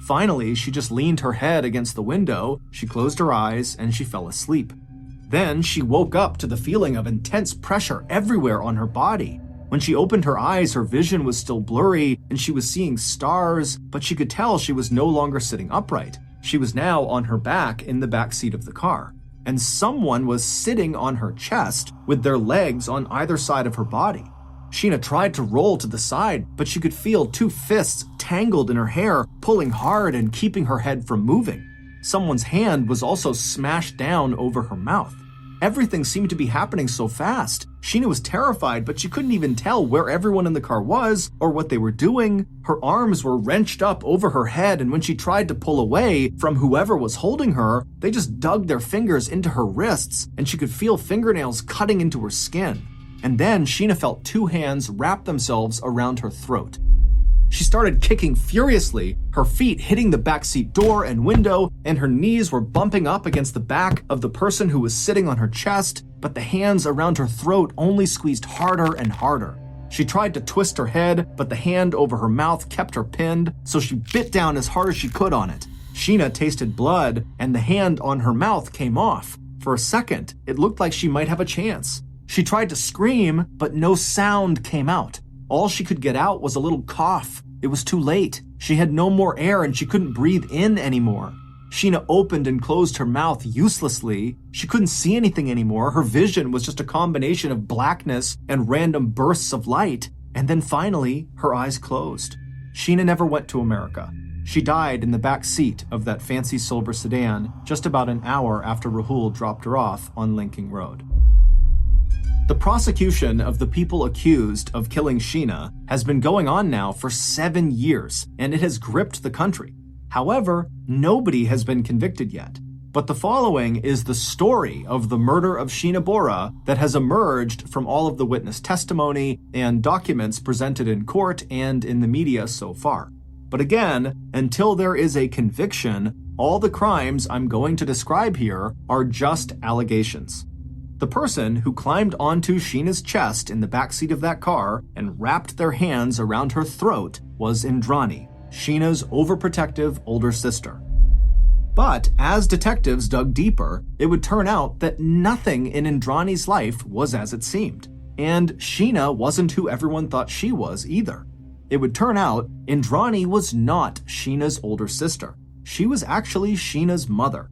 Finally, she just leaned her head against the window, she closed her eyes, and she fell asleep. Then she woke up to the feeling of intense pressure everywhere on her body. When she opened her eyes, her vision was still blurry, and she was seeing stars, but she could tell she was no longer sitting upright. She was now on her back in the back seat of the car, and someone was sitting on her chest with their legs on either side of her body. Sheena tried to roll to the side, but she could feel 2 fists tangled in her hair, pulling hard and keeping her head from moving. Someone's hand was also smashed down over her mouth. Everything seemed to be happening so fast. Sheena was terrified, but she couldn't even tell where everyone in the car was or what they were doing. Her arms were wrenched up over her head, and when she tried to pull away from whoever was holding her, they just dug their fingers into her wrists, and she could feel fingernails cutting into her skin. And then Sheena felt 2 hands wrap themselves around her throat. She started kicking furiously, her feet hitting the backseat door and window, and her knees were bumping up against the back of the person who was sitting on her chest, but the hands around her throat only squeezed harder and harder. She tried to twist her head, but the hand over her mouth kept her pinned, so she bit down as hard as she could on it. Sheena tasted blood, and the hand on her mouth came off. For a second, it looked like she might have a chance. She tried to scream, but no sound came out. All she could get out was a little cough. It was too late. She had no more air and she couldn't breathe in anymore. Sheena opened and closed her mouth uselessly. She couldn't see anything anymore. Her vision was just a combination of blackness and random bursts of light. And then finally, her eyes closed. Sheena never went to America. She died in the back seat of that fancy silver sedan just about an hour after Rahul dropped her off on Linking Road. The prosecution of the people accused of killing Sheena has been going on now for 7 years, and it has gripped the country. However, nobody has been convicted yet. But the following is the story of the murder of Sheena Bora that has emerged from all of the witness testimony and documents presented in court and in the media so far. But again, until there is a conviction, all the crimes I'm going to describe here are just allegations. The person who climbed onto Sheena's chest in the backseat of that car and wrapped their hands around her throat was Indrani, Sheena's overprotective older sister. But as detectives dug deeper, it would turn out that nothing in Indrani's life was as it seemed. And Sheena wasn't who everyone thought she was either. It would turn out Indrani was not Sheena's older sister. She was actually Sheena's mother.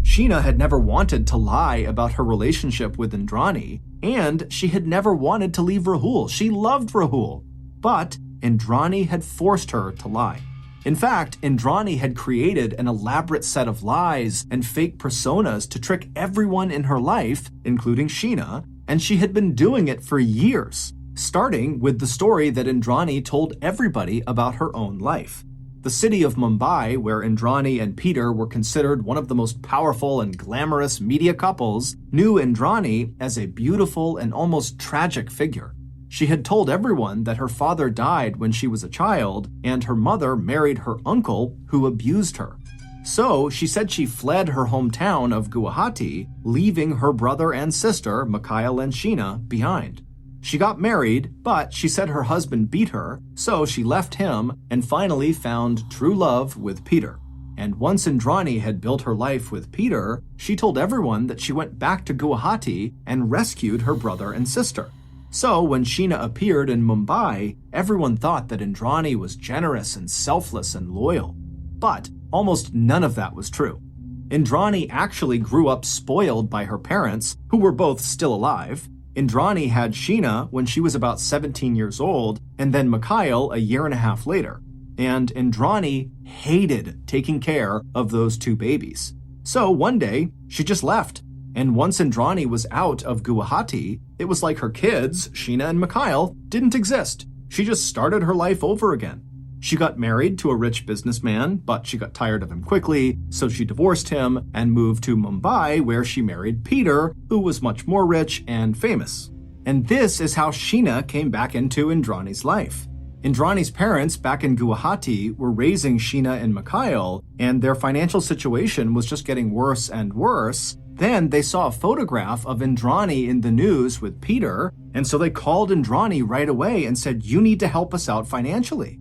Sheena had never wanted to lie about her relationship with Indrani, and she had never wanted to leave Rahul. She loved Rahul. But Indrani had forced her to lie. In fact, Indrani had created an elaborate set of lies and fake personas to trick everyone in her life, including Sheena, and she had been doing it for years, starting with the story that Indrani told everybody about her own life. The city of Mumbai, where Indrani and Peter were considered one of the most powerful and glamorous media couples, knew Indrani as a beautiful and almost tragic figure. She had told everyone that her father died when she was a child, and her mother married her uncle, who abused her. So she said she fled her hometown of Guwahati, leaving her brother and sister, Mikhail and Sheena, behind. She got married, but she said her husband beat her, so she left him and finally found true love with Peter. And once Indrani had built her life with Peter, she told everyone that she went back to Guwahati and rescued her brother and sister. So when Sheena appeared in Mumbai, everyone thought that Indrani was generous and selfless and loyal. But almost none of that was true. Indrani actually grew up spoiled by her parents, who were both still alive. Indrani had Sheena when she was about 17 years old, and then Mikhail a year and a half later. And Indrani hated taking care of those two babies. So one day, she just left. And once Indrani was out of Guwahati, it was like her kids, Sheena and Mikhail, didn't exist. She just started her life over again. She got married to a rich businessman, but she got tired of him quickly, so she divorced him and moved to Mumbai, where she married Peter, who was much more rich and famous. And this is how Sheena came back into Indrani's life. Indrani's parents back in Guwahati were raising Sheena and Mikhail, and their financial situation was just getting worse and worse. Then they saw a photograph of Indrani in the news with Peter, and so they called Indrani right away and said, "You need to help us out financially."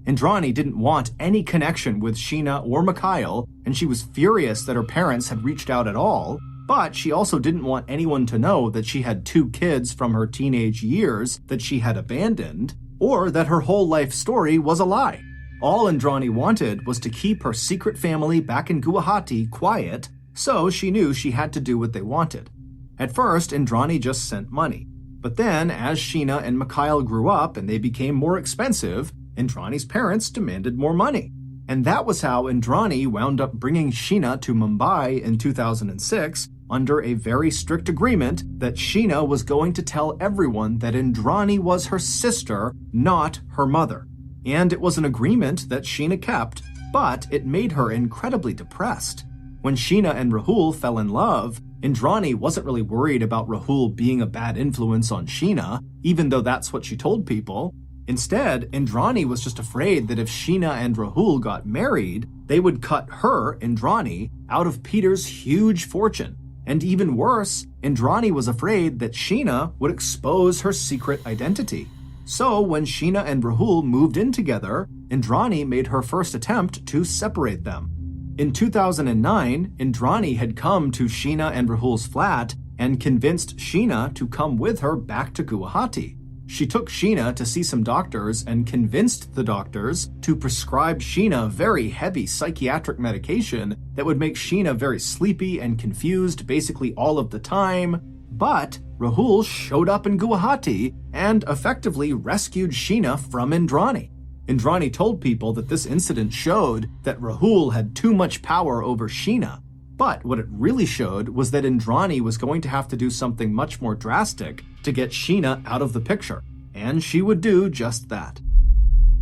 Indrani didn't want any connection with Sheena or Mikhail, and she was furious that her parents had reached out at all, but she also didn't want anyone to know that she had two kids from her teenage years that she had abandoned, or that her whole life story was a lie. All Indrani wanted was to keep her secret family back in Guwahati quiet, so she knew she had to do what they wanted. At first, Indrani just sent money. But then, as Sheena and Mikhail grew up and they became more expensive, Indrani's parents demanded more money. And that was how Indrani wound up bringing Sheena to Mumbai in 2006 under a very strict agreement that Sheena was going to tell everyone that Indrani was her sister, not her mother. And it was an agreement that Sheena kept, but it made her incredibly depressed. When Sheena and Rahul fell in love, Indrani wasn't really worried about Rahul being a bad influence on Sheena, even though that's what she told people. Instead, Indrani was just afraid that if Sheena and Rahul got married, they would cut her, Indrani, out of Peter's huge fortune. And even worse, Indrani was afraid that Sheena would expose her secret identity. So when Sheena and Rahul moved in together, Indrani made her first attempt to separate them. In 2009, Indrani had come to Sheena and Rahul's flat and convinced Sheena to come with her back to Guwahati. She took Sheena to see some doctors and convinced the doctors to prescribe Sheena very heavy psychiatric medication that would make Sheena very sleepy and confused basically all of the time. But Rahul showed up in Guwahati and effectively rescued Sheena from Indrani. Indrani told people that this incident showed that Rahul had too much power over Sheena. But what it really showed was that Indrani was going to have to do something much more drastic to get Sheena out of the picture, and she would do just that.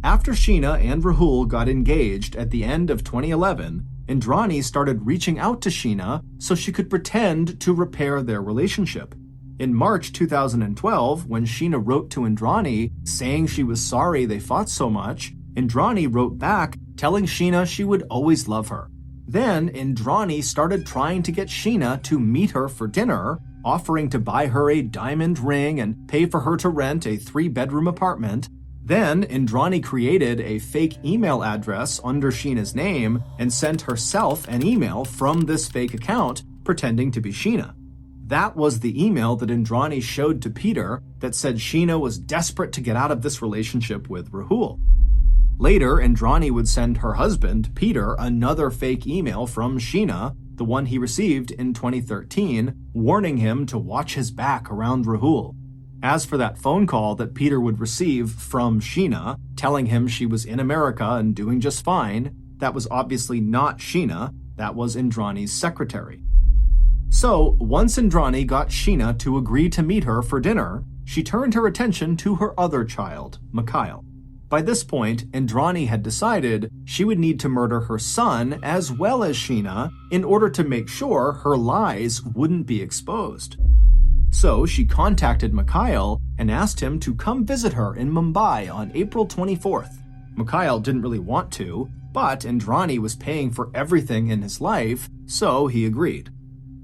After Sheena and Rahul got engaged at the end of 2011, Indrani started reaching out to Sheena so she could pretend to repair their relationship. In March 2012, when Sheena wrote to Indrani saying she was sorry they fought so much, Indrani wrote back telling Sheena she would always love her. Then Indrani started trying to get Sheena to meet her for dinner, offering to buy her a diamond ring and pay for her to rent a 3-bedroom apartment. Then Indrani created a fake email address under Sheena's name and sent herself an email from this fake account pretending to be Sheena. That was the email that Indrani showed to Peter that said Sheena was desperate to get out of this relationship with Rahul. Later, Indrani would send her husband, Peter, another fake email from Sheena, the one he received in 2013, warning him to watch his back around Rahul. As for that phone call that Peter would receive from Sheena, telling him she was in America and doing just fine, that was obviously not Sheena, that was Indrani's secretary. So, once Indrani got Sheena to agree to meet her for dinner, she turned her attention to her other child, Mikhail. By this point, Indrani had decided she would need to murder her son as well as Sheena in order to make sure her lies wouldn't be exposed. So she contacted Mikhail and asked him to come visit her in Mumbai on April 24th. Mikhail didn't really want to, but Indrani was paying for everything in his life, so he agreed.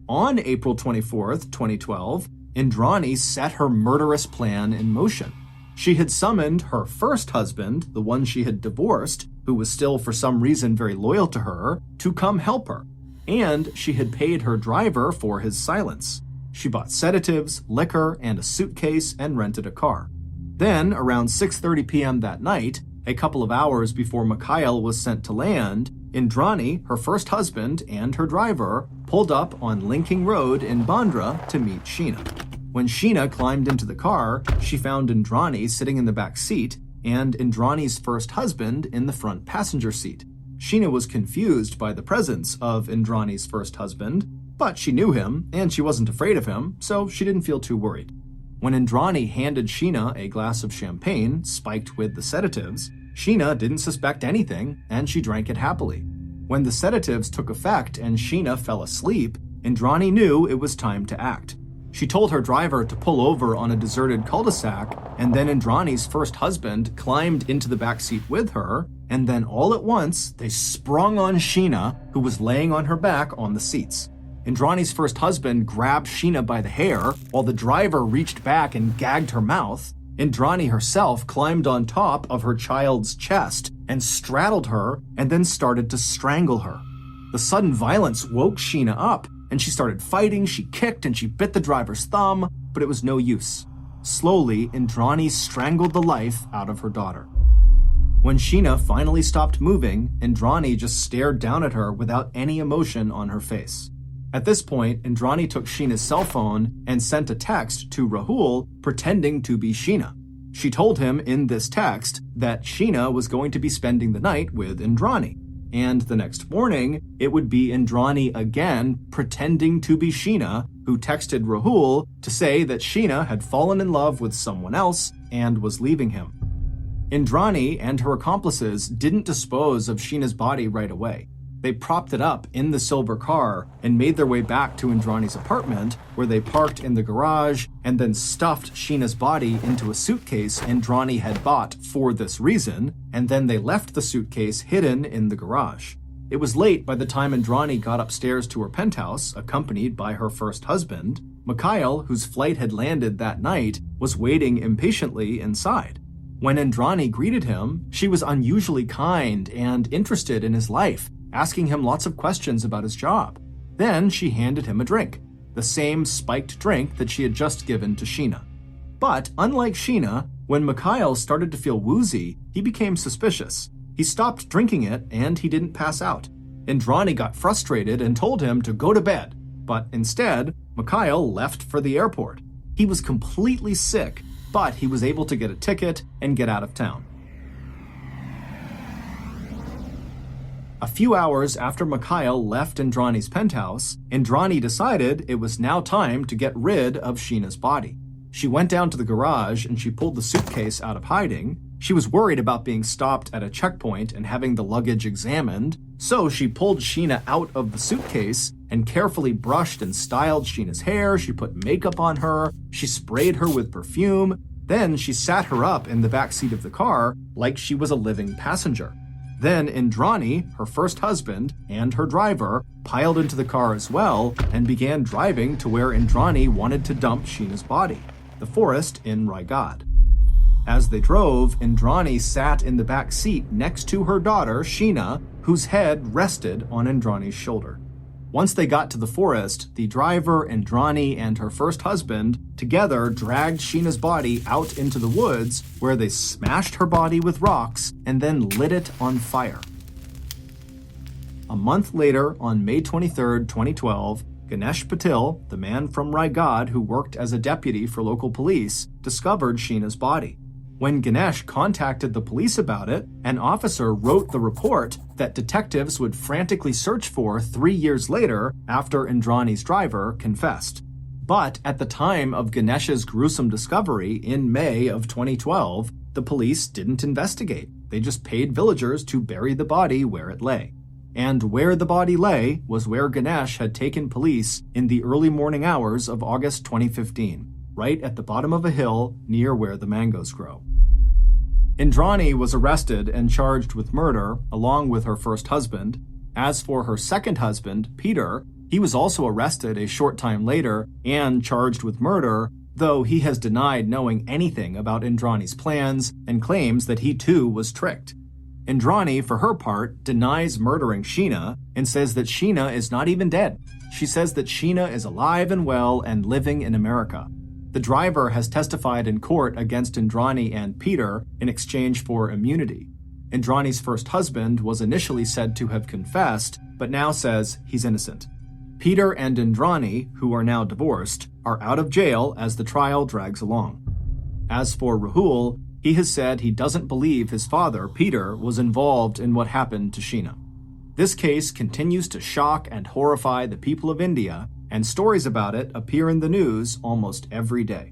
On April 24th, 2012, Indrani set her murderous plan in motion. She had summoned her first husband, the one she had divorced, who was still for some reason very loyal to her, to come help her. And she had paid her driver for his silence. She bought sedatives, liquor, and a suitcase and rented a car. Then, around 6:30 p.m. that night, a couple of hours before Mikhail was sent to land, Indrani, her first husband, and her driver pulled up on Linking Road in Bandra to meet Sheena. When Sheena climbed into the car, she found Indrani sitting in the back seat and Indrani's first husband in the front passenger seat. Sheena was confused by the presence of Indrani's first husband, but she knew him and she wasn't afraid of him, so she didn't feel too worried. When Indrani handed Sheena a glass of champagne spiked with the sedatives, Sheena didn't suspect anything and she drank it happily. When the sedatives took effect and Sheena fell asleep, Indrani knew it was time to act. She told her driver to pull over on a deserted cul-de-sac, and then Indrani's first husband climbed into the back seat with her, and then all at once, they sprung on Sheena, who was laying on her back on the seats. Indrani's first husband grabbed Sheena by the hair, while the driver reached back and gagged her mouth. Indrani herself climbed on top of her child's chest and straddled her, and then started to strangle her. The sudden violence woke Sheena up, and she started fighting. She kicked and she bit the driver's thumb, but it was no use. Slowly, Indrani strangled the life out of her daughter. When Sheena finally stopped moving, Indrani just stared down at her without any emotion on her face. At this point, Indrani took Sheena's cell phone and sent a text to Rahul pretending to be Sheena. She told him in this text that Sheena was going to be spending the night with Indrani. And the next morning, it would be Indrani again pretending to be Sheena, who texted Rahul to say that Sheena had fallen in love with someone else and was leaving him. Indrani and her accomplices didn't dispose of Sheena's body right away. They propped it up in the silver car and made their way back to Indrani's apartment, where they parked in the garage and then stuffed Sheena's body into a suitcase Indrani had bought for this reason, and then they left the suitcase hidden in the garage. It was late by the time Indrani got upstairs to her penthouse, accompanied by her first husband. Mikhail, whose flight had landed that night, was waiting impatiently inside. When Indrani greeted him, she was unusually kind and interested in his life, asking him lots of questions about his job. Then she handed him a drink, the same spiked drink that she had just given to Sheena. But unlike Sheena, when Mikhail started to feel woozy, he became suspicious. He stopped drinking it and he didn't pass out. Indrani got frustrated and told him to go to bed, but instead, Mikhail left for the airport. He was completely sick, but he was able to get a ticket and get out of town. A few hours after Mikhail left Indrani's penthouse, Indrani decided it was now time to get rid of Sheena's body. She went down to the garage and she pulled the suitcase out of hiding. She was worried about being stopped at a checkpoint and having the luggage examined, so she pulled Sheena out of the suitcase and carefully brushed and styled Sheena's hair. She put makeup on her, she sprayed her with perfume, then she sat her up in the back seat of the car like she was a living passenger. Then Indrani, her first husband, and her driver piled into the car as well and began driving to where Indrani wanted to dump Sheena's body, the forest in Raigad. As they drove, Indrani sat in the back seat next to her daughter, Sheena, whose head rested on Indrani's shoulder. Once they got to the forest, the driver, Indrani, and her first husband together dragged Sheena's body out into the woods, where they smashed her body with rocks and then lit it on fire. A month later, on May 23, 2012, Ganesh Patil, the man from Raigad who worked as a deputy for local police, discovered Sheena's body. When Ganesh contacted the police about it, an officer wrote the report that detectives would frantically search for 3 years later after Indrani's driver confessed. But at the time of Ganesh's gruesome discovery in May of 2012, the police didn't investigate. They just paid villagers to bury the body where it lay. And where the body lay was where Ganesh had taken police in the early morning hours of August 2015. Right at the bottom of a hill near where the mangoes grow. Indrani was arrested and charged with murder, along with her first husband. As for her second husband, Peter, he was also arrested a short time later and charged with murder, though he has denied knowing anything about Indrani's plans and claims that he too was tricked. Indrani, for her part, denies murdering Sheena and says that Sheena is not even dead. She says that Sheena is alive and well and living in America. The driver has testified in court against Indrani and Peter in exchange for immunity. Indrani's first husband was initially said to have confessed, but now says he's innocent. Peter and Indrani, who are now divorced, are out of jail as the trial drags along. As for Rahul, he has said he doesn't believe his father, Peter, was involved in what happened to Sheena. This case continues to shock and horrify the people of India, and stories about it appear in the news almost every day.